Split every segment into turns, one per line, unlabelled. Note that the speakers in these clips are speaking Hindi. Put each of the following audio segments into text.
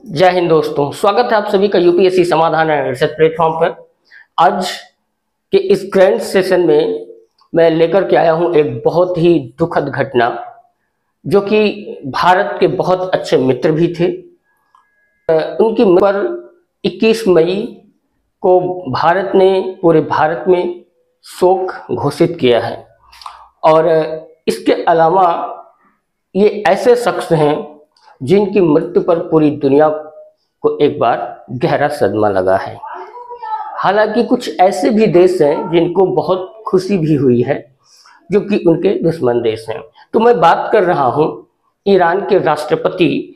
जय हिंद दोस्तों, स्वागत है आप सभी का यूपीएससी समाधान एंड रिसर्च प्लेटफॉर्म पर। आज के इस ग्रैंड सेशन में मैं लेकर के आया हूं एक बहुत ही दुखद घटना, जो कि भारत के बहुत अच्छे मित्र भी थे। उनकी मृत्यु पर 21 मई को भारत ने पूरे भारत में शोक घोषित किया है। और इसके अलावा ये ऐसे शख्स हैं जिनकी मृत्यु पर पूरी दुनिया को एक बार गहरा सदमा लगा है। हालांकि कुछ ऐसे भी देश हैं जिनको बहुत खुशी भी हुई है, जो कि उनके दुश्मन देश हैं। तो मैं बात कर रहा हूं ईरान के राष्ट्रपति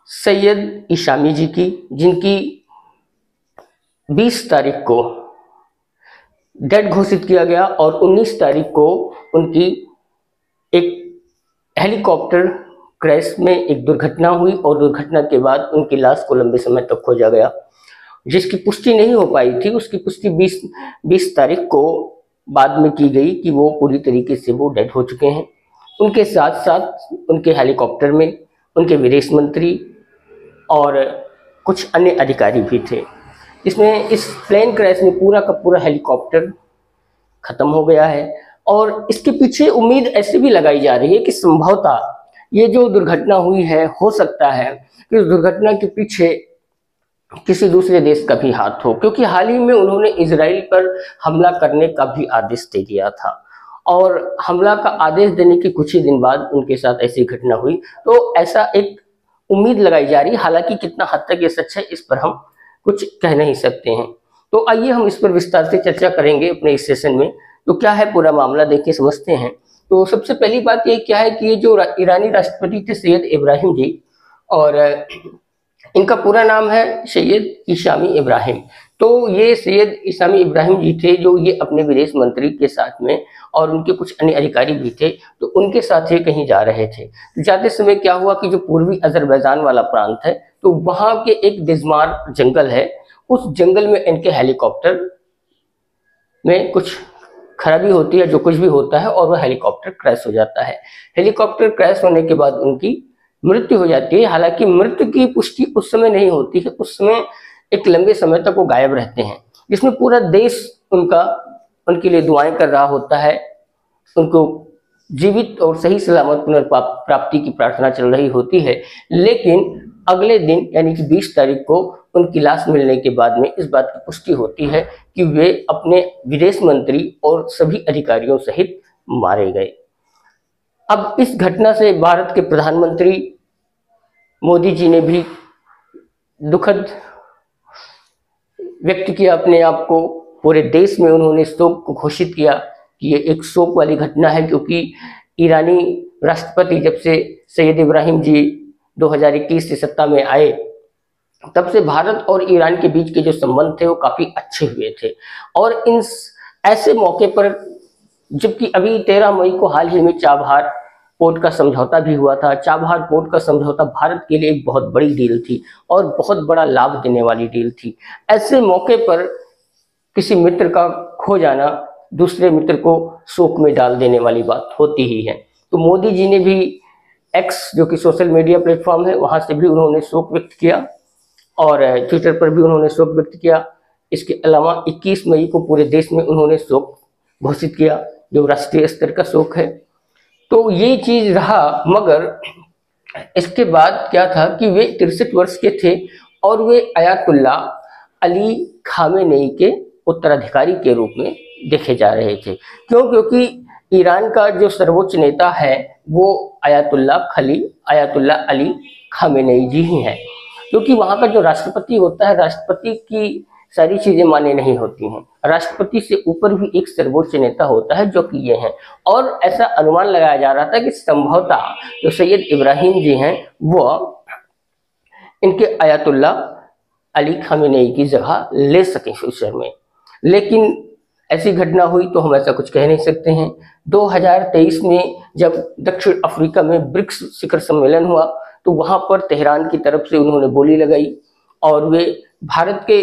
सैयद इसामी जी की, जिनकी 20 तारीख को डेथ घोषित किया गया और 19 तारीख को उनकी एक हेलीकॉप्टर क्रैश में एक दुर्घटना हुई और दुर्घटना के बाद उनकी लाश को लंबे समय तक खोजा गया, जिसकी पुष्टि नहीं हो पाई थी। उसकी पुष्टि 20 तारीख को बाद में की गई कि वो पूरी तरीके से वो डेड हो चुके हैं। उनके साथ साथ उनके हेलीकॉप्टर में उनके विदेश मंत्री और कुछ अन्य अधिकारी भी थे। इसमें इस प्लेन क्रैश में पूरा का पूरा हेलीकॉप्टर खत्म हो गया है। और इसके पीछे उम्मीद ऐसी भी लगाई जा रही है कि संभवतः ये जो दुर्घटना हुई है, हो सकता है कि उस दुर्घटना के पीछे किसी दूसरे देश का भी हाथ हो, क्योंकि हाल ही में उन्होंने इजराइल पर हमला करने का भी आदेश दे दिया था। और हमला का आदेश देने के कुछ ही दिन बाद उनके साथ ऐसी घटना हुई। तो ऐसा एक उम्मीद लगाई जा रही है। हालांकि कितना हद तक ये सच है, इस पर हम कुछ कह नहीं सकते हैं। तो आइए हम इस पर विस्तार से चर्चा करेंगे अपने इस सेशन में। तो क्या है पूरा मामला, देखिए समझते हैं। तो सबसे पहली बात ये क्या है कि ये जो ईरानी राष्ट्रपति थे सैयद इब्राहिम जी, और इनका पूरा नाम है सैयद इसामी इब्राहिम। तो ये सैयद इसामी इब्राहिम जी थे, जो ये अपने विदेश मंत्री के साथ में और उनके कुछ अन्य अधिकारी भी थे, तो उनके साथ ये कहीं जा रहे थे। तो जाते समय क्या हुआ कि जो पूर्वी अजरबैजान वाला प्रांत है, तो वहाँ के एक दिजमार जंगल है, उस जंगल में इनके हेलीकॉप्टर में कुछ खराबी होती है, जो कुछ भी होता है, और वह हेलीकॉप्टर क्रैश हो जाता है। हेलीकॉप्टर क्रैश होने के बाद उनकी मृत्यु हो जाती है। हालांकि मृत्यु की पुष्टि उस समय नहीं होती है, उस समय एक लंबे समय तक वो गायब रहते हैं, जिसमें पूरा देश उनके लिए दुआएं कर रहा होता है। उनको जीवित और सही सलामत पुनर्प्राप्ति की प्रार्थना चल रही होती है। लेकिन अगले दिन यानी कि 20 तारीख को उनकी लाश मिलने के बाद में इस बात की पुष्टि होती है कि वे अपने विदेश मंत्री और सभी अधिकारियों सहित मारे गए। अब इस घटना से भारत के प्रधानमंत्री मोदी जी ने भी दुखद व्यक्त किया अपने आप को। पूरे देश में उन्होंने शोक को घोषित किया कि ये एक शोक वाली घटना है, क्योंकि ईरानी राष्ट्रपति जब से सैयद इब्राहिम जी 2021 से सत्ता में आए, तब से भारत और ईरान के बीच के जो संबंध थे वो काफी अच्छे हुए थे। और इन ऐसे मौके पर, जबकि अभी 13 मई को हाल ही में चाबहार पोर्ट का समझौता भी हुआ था। चाबहार पोर्ट का समझौता भारत के लिए एक बहुत बड़ी डील थी और बहुत बड़ा लाभ देने वाली डील थी। ऐसे मौके पर किसी मित्र का खो जाना दूसरे मित्र को शोक में डाल देने वाली बात होती ही है। तो मोदी जी ने भी एक्स, जो कि सोशल मीडिया प्लेटफॉर्म है, वहां से भी उन्होंने शोक व्यक्त किया और ट्विटर पर भी उन्होंने शोक व्यक्त किया। इसके अलावा 21 मई को पूरे देश में उन्होंने शोक घोषित किया, जो राष्ट्रीय स्तर का शोक है। तो ये चीज रहा। मगर इसके बाद क्या था कि वे 63 वर्ष के थे और वे अयातुल्ला अली खामेनेई के उत्तराधिकारी के रूप में देखे जा रहे थे। क्यों? क्योंकि ईरान का जो सर्वोच्च नेता है वो अयातुल्ला अली खामेनेई जी ही हैं। क्योंकि वहाँ का जो राष्ट्रपति होता है, राष्ट्रपति की सारी चीजें मान्य नहीं होती हैं। राष्ट्रपति से ऊपर भी एक सर्वोच्च नेता होता है, जो कि ये हैं। और ऐसा अनुमान लगाया जा रहा था कि संभवतः जो सैयद इब्राहिम जी हैं वो इनके अयातुल्ला अली खामेनेई की जगह ले सके फ्यूचर में। लेकिन ऐसी घटना हुई तो हम ऐसा कुछ कह नहीं सकते हैं। 2023 में जब दक्षिण अफ्रीका में ब्रिक्स शिखर सम्मेलन हुआ, तो वहां पर तेहरान की तरफ से उन्होंने बोली लगाई और वे भारत के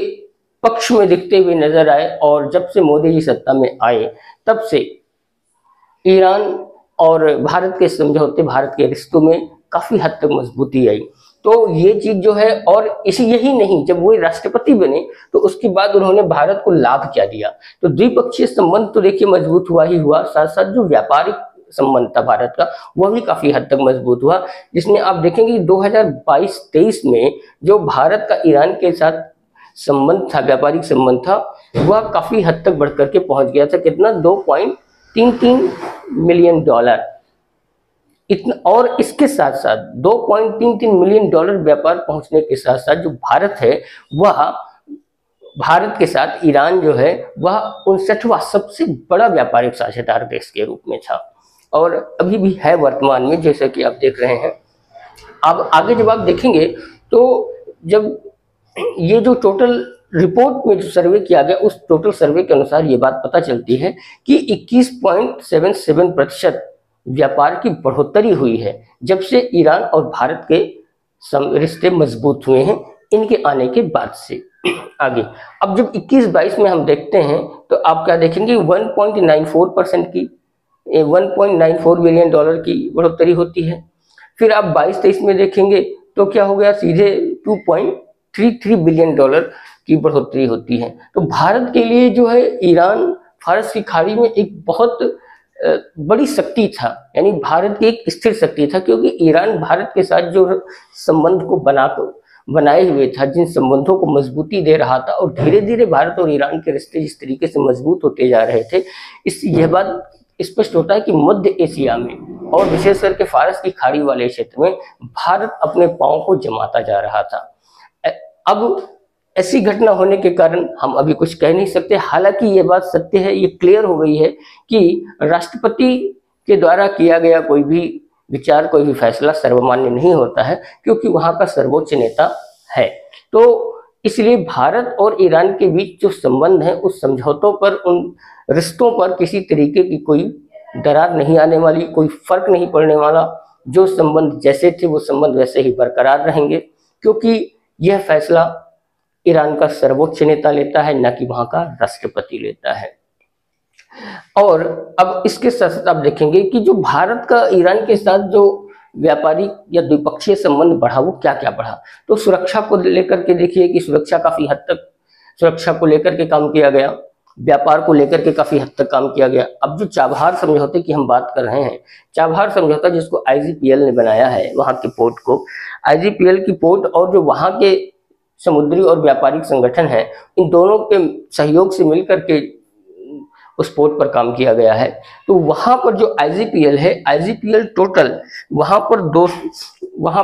पक्ष में दिखते हुए नजर आए। और जब से मोदी जी सत्ता में आए, तब से ईरान और भारत के समझौते, भारत के रिश्तों में काफी हद तक मजबूती आई। तो ये चीज जो है, और इसी यही नहीं, जब वो राष्ट्रपति बने तो उसके बाद उन्होंने भारत को लाभ क्या दिया। तो द्विपक्षीय संबंध तो देखिए मजबूत हुआ ही हुआ, साथ साथ जो व्यापारिक संबंध था भारत का वह भी काफी हद तक मजबूत हुआ, जिसमें आप देखेंगे 2022-23 में जो भारत का ईरान के साथ संबंध था, व्यापारिक संबंध था, वह काफी हद तक बढ़कर के पहुंच गया था। कितना? $2.33 मिलियन इतना। और इसके साथ साथ $2.33 मिलियन व्यापार पहुंचने के साथ साथ जो भारत है वह, भारत के साथ ईरान जो है वह 59वां सबसे बड़ा व्यापारिक साझेदार देश के रूप में था, और अभी भी है वर्तमान में, जैसे कि आप देख रहे हैं। अब आगे जब आप देखेंगे तो जब ये जो टोटल रिपोर्ट में जो सर्वे किया गया, उस टोटल सर्वे के अनुसार ये बात पता चलती है कि 21.77% व्यापार की बढ़ोतरी हुई है जब से ईरान और भारत के रिश्ते मजबूत हुए हैं इनके आने के बाद से। आगे अब जब 21-22 में हम देखते हैं तो आप क्या देखेंगे, 1.94% की, $1.94 बिलियन की बढ़ोतरी होती है। फिर आप 22-23 में देखेंगे तो क्या हो गया, सीधे $2.33 बिलियन की बढ़ोतरी होती है। तो भारत के लिए जो है ईरान फारस की खाड़ी में एक बहुत बड़ी शक्ति था, यानी भारत की एक स्थिर शक्ति था, क्योंकि ईरान भारत के साथ जो संबंध को बनाए हुए था, जिन संबंधों को मजबूती दे रहा था, और धीरे धीरे भारत और ईरान के रिश्ते जिस तरीके से मजबूत होते जा रहे थे, इससे यह बात स्पष्ट होता है कि मध्य एशिया में और विशेष करके फारस की खाड़ी वाले क्षेत्र में भारत अपने पांव को जमाता जा रहा था। अब ऐसी घटना होने के कारण हम अभी कुछ कह नहीं सकते। हालांकि ये बात सत्य है, ये क्लियर हो गई है कि राष्ट्रपति के द्वारा किया गया कोई भी विचार, कोई भी फैसला सर्वमान्य नहीं होता है, क्योंकि वहां का सर्वोच्च नेता है। तो इसलिए भारत और ईरान के बीच जो संबंध है, उस समझौतों पर, उन रिश्तों पर किसी तरीके की कोई दरार नहीं आने वाली, कोई फर्क नहीं पड़ने वाला। जो संबंध जैसे थे वो संबंध वैसे ही बरकरार रहेंगे, क्योंकि यह फैसला ईरान का सर्वोच्च नेता लेता है, न कि वहां का राष्ट्रपति लेता है। और अब इसके साथ आप देखेंगे कि जो भारत का ईरान के साथ जो व्यापारिक या द्विपक्षीय संबंध बढ़ा, वो क्या क्या बढ़ा। तो सुरक्षा को लेकर के देखिए कि सुरक्षा काफी हद तक, सुरक्षा को लेकर के काम किया गया, व्यापार को लेकर के काफी हद तक काम किया गया। अब जो चाबहार समझौते की हम बात कर रहे हैं, चाबहार समझौता जिसको IGPL ने बनाया है, वहां के पोर्ट को, IGPL की पोर्ट और जो वहां के समुद्री और व्यापारिक संगठन है, इन दोनों के सहयोग से मिलकर के उस पोर्ट पर काम किया गया है। तो वहां पर जो IGPL है, IGPL टोटल वहां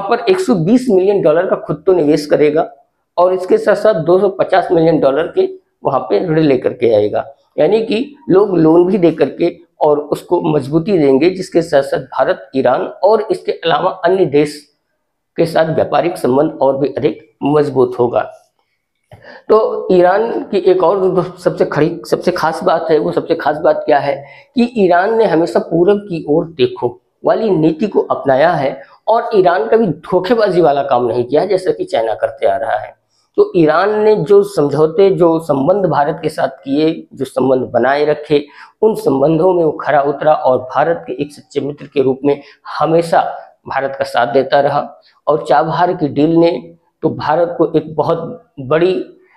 पर $120 मिलियन का खुद तो निवेश करेगा, और इसके साथ साथ $250 मिलियन के वहां पे ऋण लेकर के आएगा, यानी कि लोग लोन भी दे करके और उसको मजबूती देंगे, जिसके साथ साथ भारत, ईरान और इसके अलावा अन्य देश के साथ व्यापारिक संबंध और भी अधिक मजबूत होगा। तो ईरान की एक और सबसे खास बात है, वो सबसे खास बात क्या है कि ईरान ने हमेशा पूरब की ओर देखो वाली नीति को अपनाया है, और ईरान कभी धोखेबाजी वाला काम नहीं किया जैसा कि चाइना करते आ रहा है। तो ईरान ने जो समझौते, जो संबंध भारत के साथ किए, जो संबंध बनाए रखे, उन संबंधों में वो खरा उतरा और भारत के एक सच्चे मित्र के रूप में हमेशा भारत का साथ देता रहा। और चाबहार की डील ने तो भारत को एक बहुत बड़ी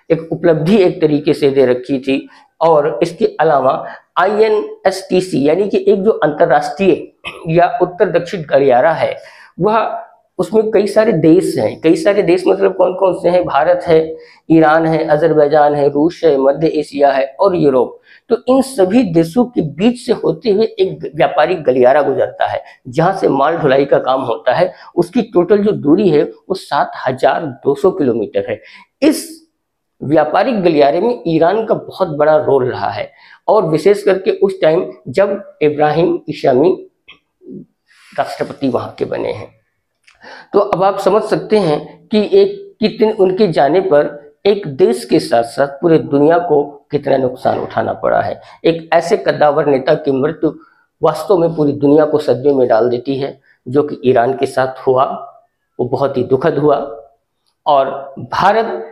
एक उपलब्धि एक तरीके से दे रखी थी। और इसके अलावा INSTC यानी कि एक जो अंतर्राष्ट्रीय या उत्तर दक्षिण गलियारा है, वह उसमें कई सारे देश हैं। कई सारे देश मतलब कौन कौन से हैं? भारत है, ईरान है, अजरबैजान है, रूस है, मध्य एशिया है और यूरोप। तो इन सभी देशों के बीच से होते हुए एक व्यापारिक गलियारा गुजरता है, जहां से माल ढुलाई का काम होता है। उसकी टोटल जो दूरी है वो 7200 किलोमीटर है। इस व्यापारिक गलियारे में ईरान का बहुत बड़ा रोल रहा है, और विशेष करके उस टाइम जब इब्राहिम इशामी राष्ट्रपति वहां के बने हैं। तो अब आप समझ सकते हैं कि उनके जाने पर एक देश के साथ साथ पूरे दुनिया को कितना नुकसान उठाना पड़ा है। एक ऐसे कद्दावर नेता की मृत्यु वास्तव में पूरी दुनिया को सदमे में डाल देती है। जो कि ईरान के साथ हुआ वो बहुत ही दुखद हुआ, और भारत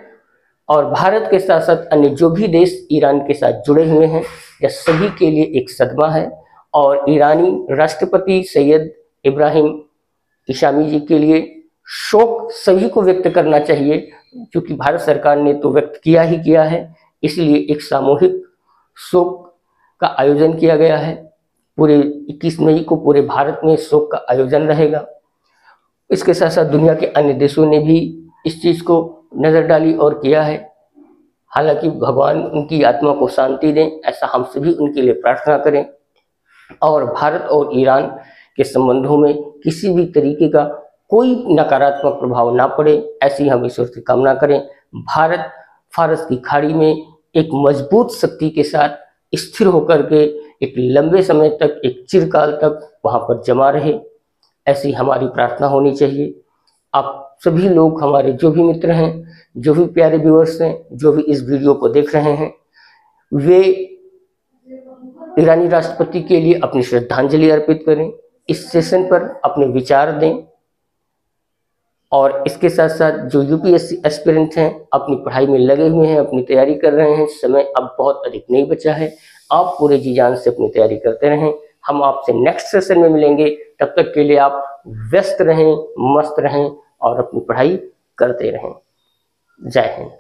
के साथ साथ अन्य जो भी देश ईरान के साथ जुड़े हुए हैं, यह सभी के लिए एक सदमा है। और ईरानी राष्ट्रपति सैयद इब्राहिम इशामी जी के लिए शोक सभी को व्यक्त करना चाहिए, क्योंकि भारत सरकार ने तो व्यक्त किया ही किया है, इसलिए एक सामूहिक शोक का आयोजन किया गया है। पूरे 21 मई को पूरे भारत में शोक का आयोजन रहेगा। इसके साथ साथ दुनिया के अन्य देशों ने भी इस चीज़ को नज़र डाली और किया है। हालांकि भगवान उनकी आत्मा को शांति दें, ऐसा हम सभी उनके लिए प्रार्थना करें, और भारत और ईरान के संबंधों में किसी भी तरीके का कोई नकारात्मक प्रभाव ना पड़े, ऐसी हम ईश्वर से कामना करें। भारत फारस की खाड़ी में एक मजबूत शक्ति के साथ स्थिर होकर के एक लंबे समय तक, एक चिरकाल तक वहाँ पर जमा रहे, ऐसी हमारी प्रार्थना होनी चाहिए। आप सभी लोग, हमारे जो भी मित्र हैं, जो भी प्यारे व्यूअर्स हैं, जो भी इस वीडियो को देख रहे हैं, वे ईरानी राष्ट्रपति के लिए अपनी श्रद्धांजलि अर्पित करें, इस सेशन पर अपने विचार दें, और इसके साथ साथ जो यूपीएससी एस्पिरेंट हैं, अपनी पढ़ाई में लगे हुए हैं, अपनी तैयारी कर रहे हैं, समय अब बहुत अधिक नहीं बचा है, आप पूरे जी जान से अपनी तैयारी करते रहें। हम आपसे नेक्स्ट सेशन में मिलेंगे, तब तक के लिए आप व्यस्त रहें, मस्त रहें और अपनी पढ़ाई करते रहें। जय हिंद।